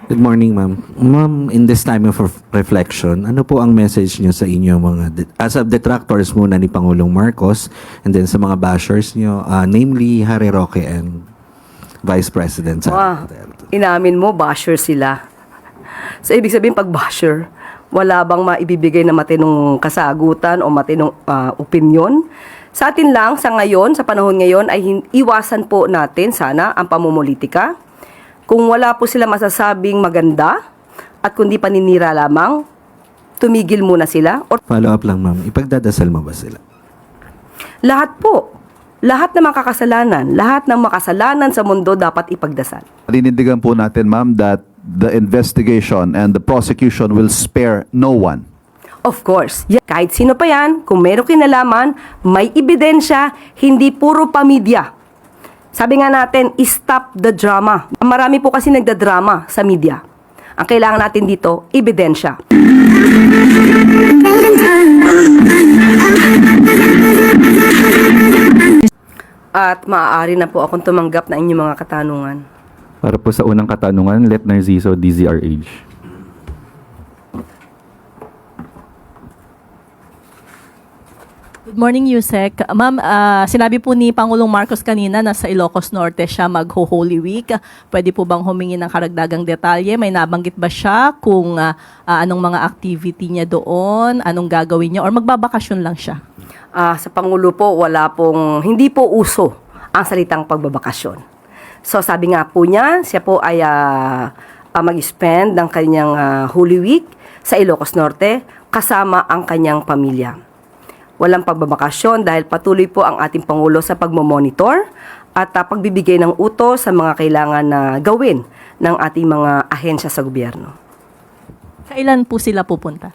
Good morning, ma'am. Ma'am, in this time of reflection, ano po ang message niyo sa inyo as of detractors muna ni Pangulong Marcos and then sa mga bashers niyo, namely Harry Roque and Vice President Sara Duterte? Inamin mo, basher sila. So, ibig sabihin, pag basher, wala bang maibibigay na matinong kasagutan o matinong opinion? Sa atin lang, sa ngayon, sa panahon ngayon, ay iwasan po natin sana ang pamumulitika. Kung wala po sila masasabing maganda at kundi paninira lamang, tumigil muna sila. Follow up lang, ma'am. Ipagdadasal mo ba sila? Lahat po. Lahat ng makakasalanan, lahat ng makasalanan sa mundo dapat ipagdasal. Ninindigan po natin, ma'am, that the investigation and the prosecution will spare no one. Of course, kahit sino pa yan, kung meron kinalaman, may ebidensya, hindi puro pamidya. Sabi nga natin, stop the drama. Marami po kasi nagdadrama sa media. Ang kailangan natin dito, ebidensya. At maaari na po akong tumanggap na inyong mga katanungan. Para po sa unang katanungan, Let Narciso, DZRH. Good morning, Yusek. Ma'am, sinabi po ni Pangulong Marcos kanina na sa Ilocos Norte siya mag-Holy Week. Pwede po bang humingi ng karagdagang detalye? May nabanggit ba siya kung anong mga activity niya doon, anong gagawin niya, or magbabakasyon lang siya? Sa Pangulo po, hindi po uso ang salitang pagbabakasyon. So sabi nga po niya, siya po ay mag-spend ng kanyang Holy Week sa Ilocos Norte kasama ang kanyang pamilya. Walang pagbabakasyon dahil patuloy po ang ating Pangulo sa pagmomonitor at pagbibigay ng utos sa mga kailangan na gawin ng ating mga ahensya sa gobyerno. Kailan po sila pupunta?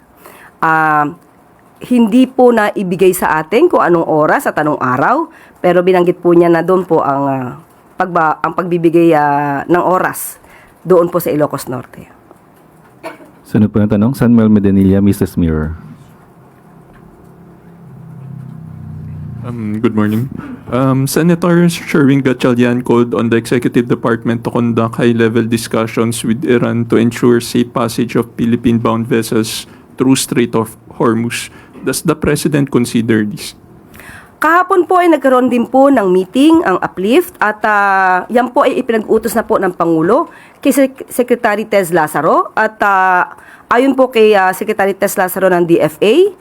Hindi po na ibigay sa atin kung anong oras at anong araw, pero binanggit po niya na doon po ang pagbibigay ng oras doon po sa Ilocos Norte. Sunod po na tanong, Samuel Medinilla, Mrs. Mirror. Good morning. Senator Sherwin Gatchalian called on the Executive Department to conduct high-level discussions with Iran to ensure safe passage of Philippine-bound vessels through Strait of Hormuz. Does the President consider this? Kahapon po ay nagkaroon din po ng meeting ang Uplift at yan po ay ipinag-utos na po ng Pangulo kay Secretary Tez Lazaro at ayon po kay Secretary Tez Lazaro ng DFA,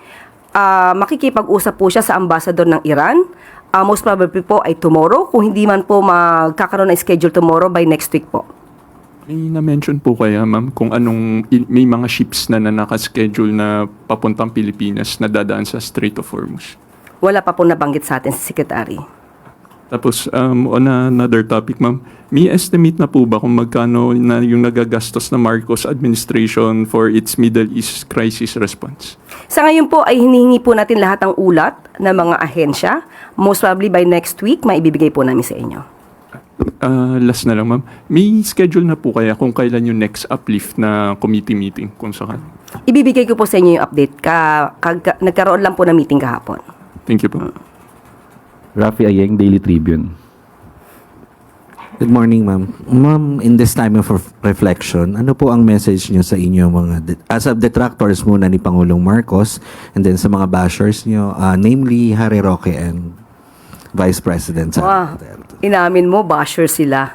makikipag-usap po siya sa ambassador ng Iran. Most probably po ay tomorrow. Kung hindi man po magkakaroon ng schedule tomorrow, by next week po. May na-mention po kaya, ma'am, kung may mga ships na nakaschedule na papuntang Pilipinas na dadaan sa Strait of Hormuz? Wala pa po nabanggit sa atin si Secretary. Tapos, on another topic, ma'am, may estimate na po ba kung magkano na yung nagagastos na Marcos administration for its Middle East crisis response? Sa ngayon po ay hinihingi po natin lahat ng ulat ng mga ahensya. Most probably by next week, maibibigay po namin sa inyo. Last na lang, ma'am. May schedule na po kaya kung kailan yung next uplift na committee meeting kung sakali? Ibibigay ko po sa inyo yung update. Nagkaroon lang po ng meeting kahapon. Thank you po. Rafi Ayeng, Daily Tribune. Good morning, ma'am. Ma'am, in this time of reflection, ano po ang message niyo sa inyo as of detractors muna ni Pangulong Marcos and then sa mga bashers niyo, namely Harry Roque and Vice President Sara Duterte? Inamin mo, basher sila.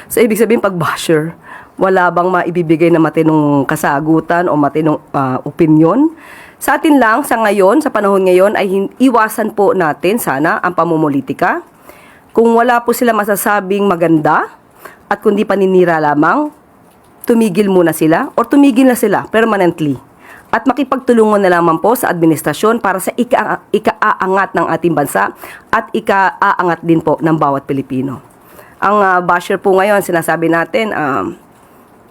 So, ibig sabihin, pag basher, wala bang maibibigay na matinong kasagutan o matinong opinion? Sa atin lang, sa ngayon, sa panahon ngayon, ay iwasan po natin sana ang pamumulitika. Kung wala po sila masasabing maganda at kundi paninira lamang, tumigil muna sila or tumigil na sila permanently. At makipagtulungan na lamang po sa administrasyon para sa ika-aangat ng ating bansa at ika-aangat din po ng bawat Pilipino. Ang basher po ngayon, sinasabi natin,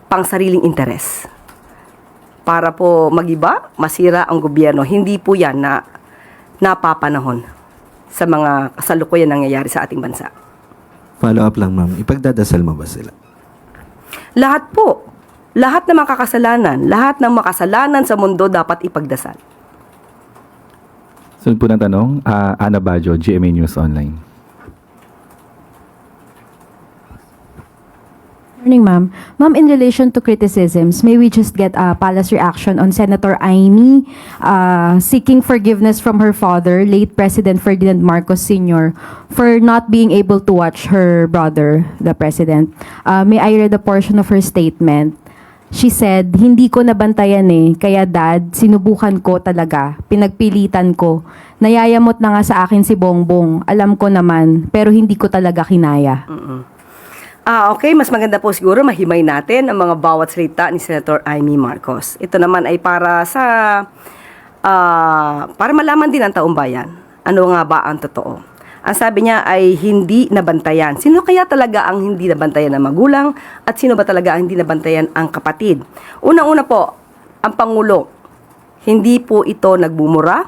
pang sariling interes. Para po magiba, masira ang gobyerno. Hindi po yan na napapanahon sa mga kasalukuyan nangyayari sa ating bansa. Follow up lang, ma'am. Ipagdadasal mo ba sila? Lahat po. Lahat ng makakasalanan, lahat ng makasalanan sa mundo dapat ipagdasal. Sunod po na tanong, Ana Bajo, GMA News Online. Morning, ma'am. Ma'am, in relation to criticisms, may we just get a palace reaction on Senator Amy seeking forgiveness from her father, late President Ferdinand Marcos Sr., for not being able to watch her brother, the President. May I read a portion of her statement? She said, "Hindi ko nabantayan kaya dad, sinubukan ko talaga, pinagpilitan ko. Nayayamot na nga sa akin si Bongbong, alam ko naman, pero hindi ko talaga kinaya." Okay, mas maganda po siguro mahimay natin ang mga bawat salita ni Senator Amy Marcos. Ito naman ay para para malaman din ng taong bayan. Ano nga ba ang totoo? Ang sabi niya ay hindi nabantayan. Sino kaya talaga ang hindi nabantayan ng magulang at sino ba talaga ang hindi nabantayan ang kapatid? Unang-una po, ang Pangulo, hindi po ito nagbumura,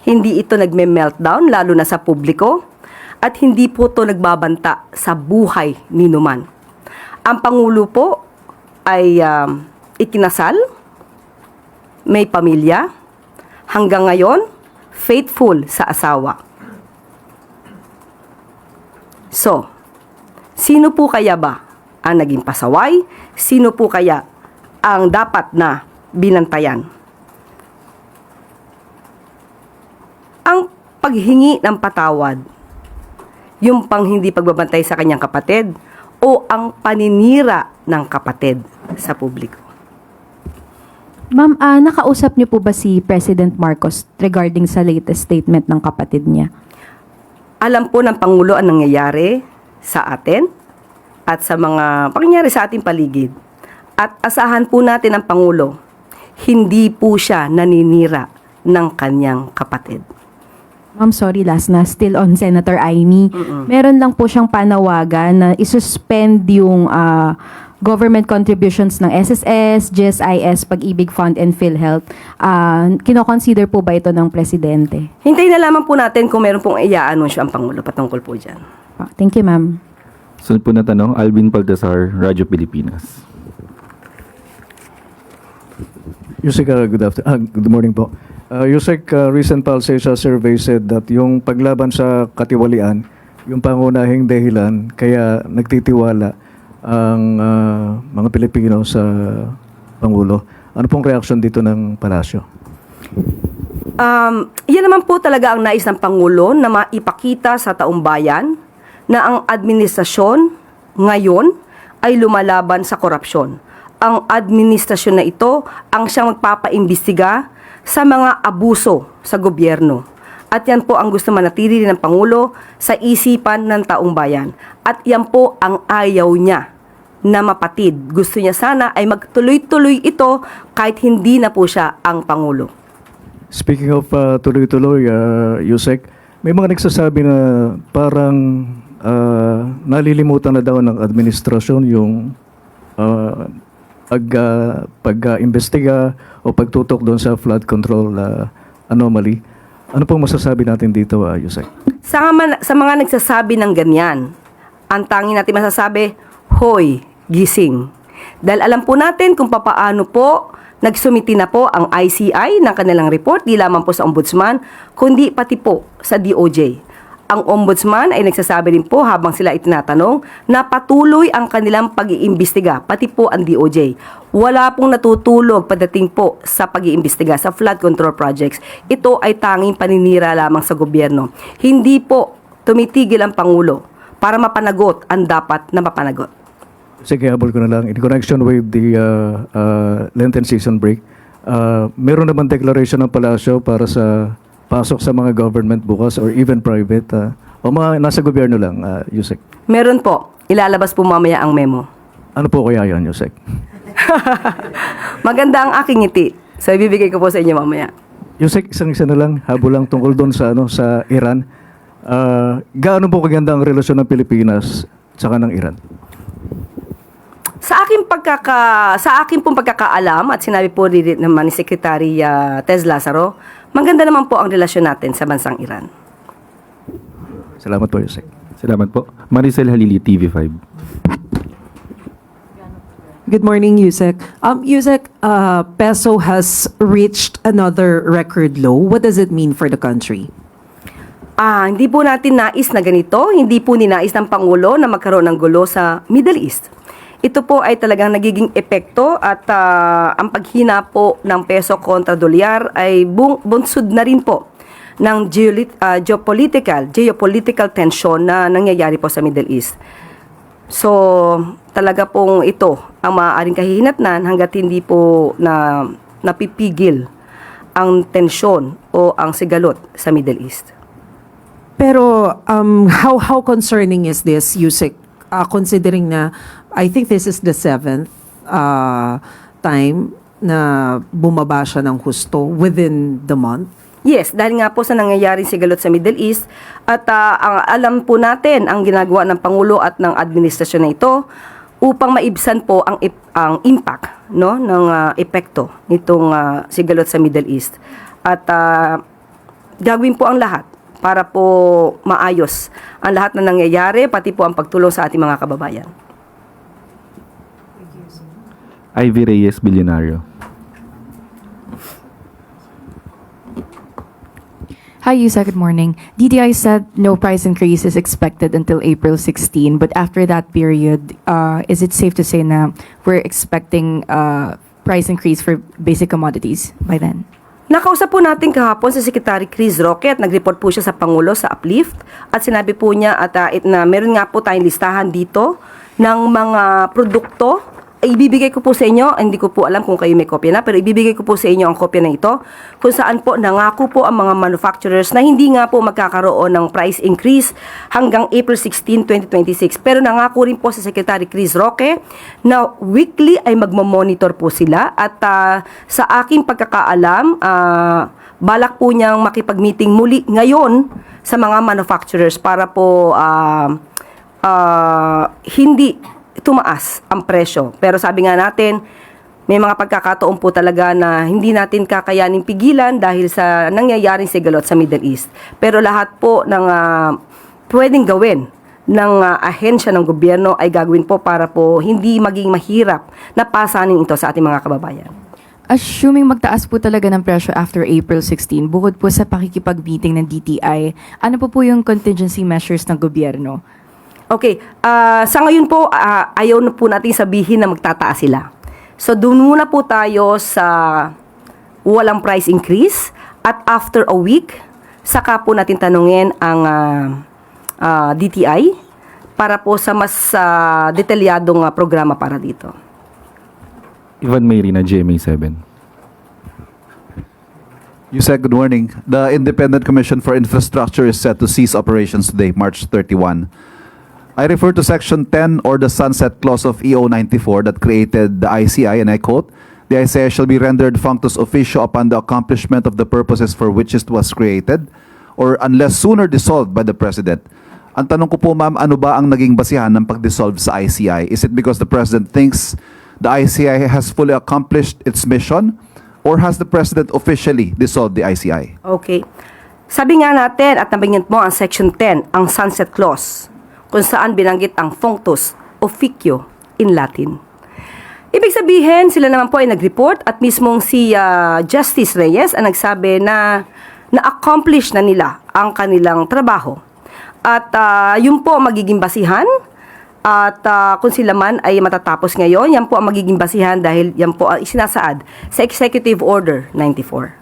hindi ito nagme-meltdown lalo na sa publiko, at hindi po ito nagbabanta sa buhay ni numan. Ang Pangulo po ay ikinasal, may pamilya, hanggang ngayon, faithful sa asawa. So, sino po kaya ba ang naging pasaway? Sino po kaya ang dapat na binantayan? Ang paghingi ng patawad, yung pang hindi pagbabantay sa kanyang kapatid, o ang paninira ng kapatid sa publiko? Ma'am, nakausap niyo po ba si President Marcos regarding sa latest statement ng kapatid niya? Alam po ng Pangulo ang nangyayari sa atin at sa mga pangyayari sa ating paligid. At asahan po natin ang Pangulo, hindi po siya naninira ng kanyang kapatid. Ma'am, sorry, last na. Still on Senator Amy. Meron lang po siyang panawagan na isuspend yung government contributions ng SSS, GSIS, Pag-ibig Fund, and PhilHealth. Kino-consider po ba ito ng Presidente? Hintayin na lamang po natin kung meron pong i-anunsyo ang Pangulo patungkol po dyan. Thank you, ma'am. Sunod po na tanong, Alvin Baltasar, Radyo Pilipinas. Yusek, good morning po. Yusek, recent Palsesa survey said that yung paglaban sa katiwalian, yung pangunahing dahilan kaya nagtitiwala ang mga Pilipino sa Pangulo. Ano pong reaction dito ng Palasyo? Yan naman po talaga ang nais ng Pangulo na maipakita sa taong bayan na ang administrasyon ngayon ay lumalaban sa korupsyon. Ang administrasyon na ito ang siyang magpapaimbestiga sa mga abuso sa gobyerno. At yan po ang gusto manatili ng Pangulo sa isipan ng taong bayan. At yan po ang ayaw niya na mapatid. Gusto niya sana ay magtuloy-tuloy ito kahit hindi na po siya ang Pangulo. Speaking of tuloy-tuloy, Yusek, may mga nagsasabi na parang nalilimutan na daw ng administrasyon yung pag-imbestiga o pagtutok doon sa flood control anomaly. Ano pong masasabi natin dito, Yusek? Sa mga nagsasabi ng ganyan, ang tanging natin masasabi, hoy, gising. Dahil alam po natin kung papaano po nagsumiti na po ang ICI ng kanilang report, di lamang po sa Ombudsman, kundi pati po sa DOJ. Ang Ombudsman ay nagsasabi din po habang sila itinatanong na patuloy ang kanilang pag-iimbestiga, pati po ang DOJ. Wala pong natutulog pagdating po sa pag-iimbestiga sa flood control projects. Ito ay tanging paninira lamang sa gobyerno. Hindi po tumitigil ang Pangulo para mapanagot ang dapat na mapanagot. Sige, habol ko na lang. In connection with the Lenten season break, meron naman declaration ng Palasyo para sa pasok sa mga government bukas or even private o mga nasa gobyerno lang, Yusek? Meron po. Ilalabas po mamaya ang memo. Ano po kaya yan, Yusek? Maganda ang aking ngiti. So, ibibigay ko po sa inyo mamaya. Yusek, isa na lang, habol lang tungkol doon sa Iran. Gaano po kaganda ang relasyon ng Pilipinas tsaka ng Iran? Sa akin pong pagkakaalam at sinabi po rin naman ni Secretary Tez Lazaro, maganda naman po ang relasyon natin sa bansang Iran. Salamat po, Yusek. Salamat po. Maricel Halili, TV5. Good morning, Yusek. Yusek, peso has reached another record low. What does it mean for the country? Hindi po natin nais na ganito. Hindi po ninais ng Pangulo na magkaroon ng gulo sa Middle East. ito po ay talagang nagiging epekto at ang paghina po ng peso kontra dolyar ay bunsod na rin po ng geopolitical tension na nangyayari po sa Middle East. So, talaga pong ito ang maaaring kahihinatnan hanggat hindi po napipigil ang tensyon o ang sigalot sa Middle East. Pero how concerning is this, Yusek? Considering na I think this is the 7th time na bumaba siya ng husto within the month. Yes, dahil nga po sa nangyayaring sigalot sa Middle East at ang alam po natin ang ginagawa ng Pangulo at ng administrasyon na ito upang maibsan po ang impact ng epekto nitong sigalot sa Middle East. At gagawin po ang lahat para po maayos ang lahat na nangyayari, pati po ang pagtulong sa ating mga kababayan. Ivy Reyes, Bilyonaryo. Hi, Yusa. Good morning. DTI said no price increase is expected until April 16, but after that period, is it safe to say na we're expecting price increase for basic commodities by then? Nakausap po natin kahapon si Secretary Chris Roque at nag-report po siya sa Pangulo sa Uplift at sinabi po niya at na meron nga po tayong listahan dito ng mga produkto. Ibibigay ko po sa inyo, hindi ko po alam kung kayo may kopya na, pero ibibigay ko po sa inyo ang kopya na ito kung saan po nangako po ang mga manufacturers na hindi nga po magkakaroon ng price increase hanggang April 16, 2026. Pero nangako rin po sa Secretary Chris Roque na weekly ay magmamonitor po sila at sa aking pagkakaalam, balak po niyang makipag-meeting muli ngayon sa mga manufacturers para po hindi tumaas ang presyo. Pero sabi nga natin, may mga pagkakataon po talaga na hindi natin kakayanin pigilan dahil sa nangyayaring sigalot sa Middle East. Pero lahat po ng pwedeng gawin ng ahensya ng gobyerno ay gagawin po para po hindi maging mahirap na pasanin ito sa ating mga kababayan. Assuming magtaas po talaga ng presyo after April 16, bukod po sa pakikipag-meeting ng DTI, ano po yung contingency measures ng gobyerno? Okay, sa ngayon po, ayaw na po natin sabihin na magtataas sila. So, doon muna po tayo sa walang price increase at after a week, saka po natin tanungin ang DTI para po sa mas detalyadong programa para dito. Ivan Mayrina, GMA7. Yusek, good morning. The Independent Commission for Infrastructure is set to cease operations today, March 31. I refer to Section 10 or the sunset clause of EO 94 that created the ICI, and I quote, "The ICI shall be rendered functus officio upon the accomplishment of the purposes for which it was created, or unless sooner dissolved by the President." Ang tanong ko po, ma'am, ano ba ang naging basihan ng pag-dissolve sa ICI? Is it because the President thinks the ICI has fully accomplished its mission, or has the President officially dissolved the ICI? Okay. Sabi nga natin at nabanggit mo ang Section 10, ang sunset clause, kung saan binanggit ang functus officio in Latin. Ibig sabihin, sila naman po ay nag-report at mismong si Justice Reyes ang nagsabi na na-accomplish na nila ang kanilang trabaho. At yun po ang magiging basihan at kung sila man ay matatapos ngayon, yan po ang magiging basihan dahil yan po ang isinasaad sa Executive Order 94.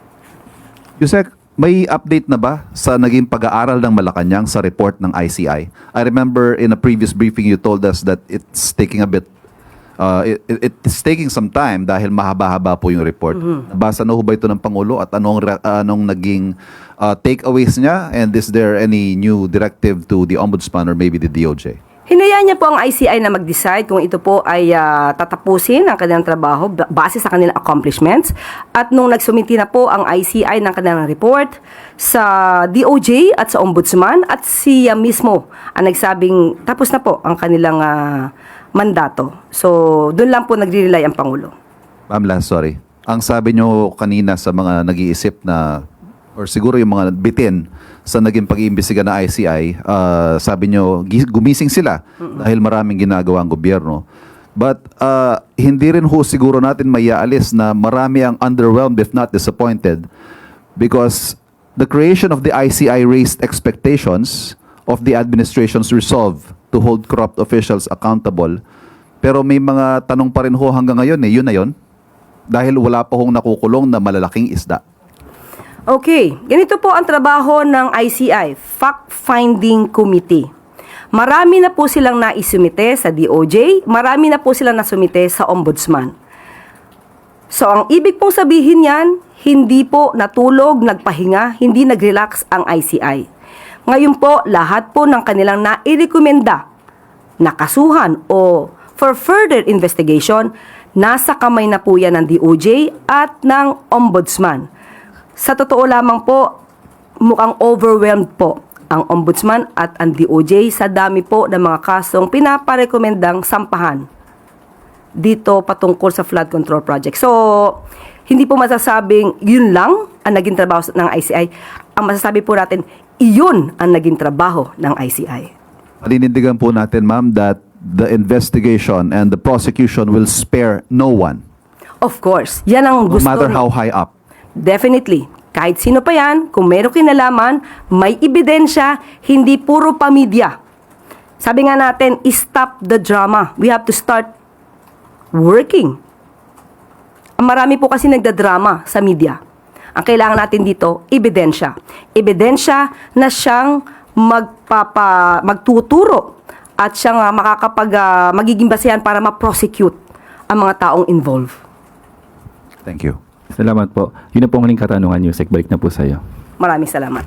Yusek, may update na ba sa naging pag-aaral ng Malacanang sa report ng ICI? I remember in a previous briefing you told us that it's taking a bit, it's taking some time dahil mahaba-haba po yung report. Nabasa na ho ba ito ng Pangulo at anong naging takeaways niya? And is there any new directive to the Ombudsman or maybe the DOJ? Hinayaan niya po ang ICI na mag-decide kung ito po ay tatapusin ang kanilang trabaho base sa kanilang accomplishments. At nung nagsumiti na po ang ICI ng kanilang report sa DOJ at sa Ombudsman at siya mismo ang nagsabing tapos na po ang kanilang mandato. So, doon lang po nagre-rely ang Pangulo. Ma'am, last, sorry. Ang sabi nyo kanina sa mga nag-iisip na, or siguro yung mga bitin sa naging pag-iimbestiga na ICI, sabi nyo, gumising sila dahil maraming ginagawa ang gobyerno. But hindi rin ho siguro natin mayaalis na marami ang underwhelmed if not disappointed because the creation of the ICI raised expectations of the administration's resolve to hold corrupt officials accountable. Pero may mga tanong pa rin ho hanggang ngayon eh. Yun na yun. Dahil wala pa hong nakukulong na malalaking isda. Okay, ganito po ang trabaho ng ICI, Fact-Finding Committee. Marami na po silang naisumite sa DOJ, marami na po silang nasumite sa Ombudsman. So, ang ibig pong sabihin yan, hindi po natulog, nagpahinga, hindi nag-relax ang ICI. Ngayon po, lahat po ng kanilang nairekomenda, nakasuhan o for further investigation, nasa kamay na po yan ng DOJ at ng Ombudsman. Sa totoo lamang po, mukhang overwhelmed po ang Ombudsman at ang DOJ sa dami po ng mga kasong pinaparekomendang sampahan dito patungkol sa flood control project. So, hindi po masasabing yun lang ang naging trabaho ng ICI. Ang masasabi po natin, iyon ang naging trabaho ng ICI. Paninindigan po natin, ma'am, that the investigation and the prosecution will spare no one, Of course, yan ang no gusto. matter how high up. Definitely. Kahit sino pa yan, kung meron kinalaman, may ebidensya, hindi puro pamilya. Sabi nga natin, stop the drama. We have to start working. Marami po kasi nagdadrama sa media. Ang kailangan natin dito, ebidensya. Ebidensya na siyang magtuturo at siyang magiging basehan para ma-prosecute ang mga taong involved. Thank you. Salamat po. Yun na po ang huling katanungan, Yusek. Balik na po sa'yo. Maraming salamat.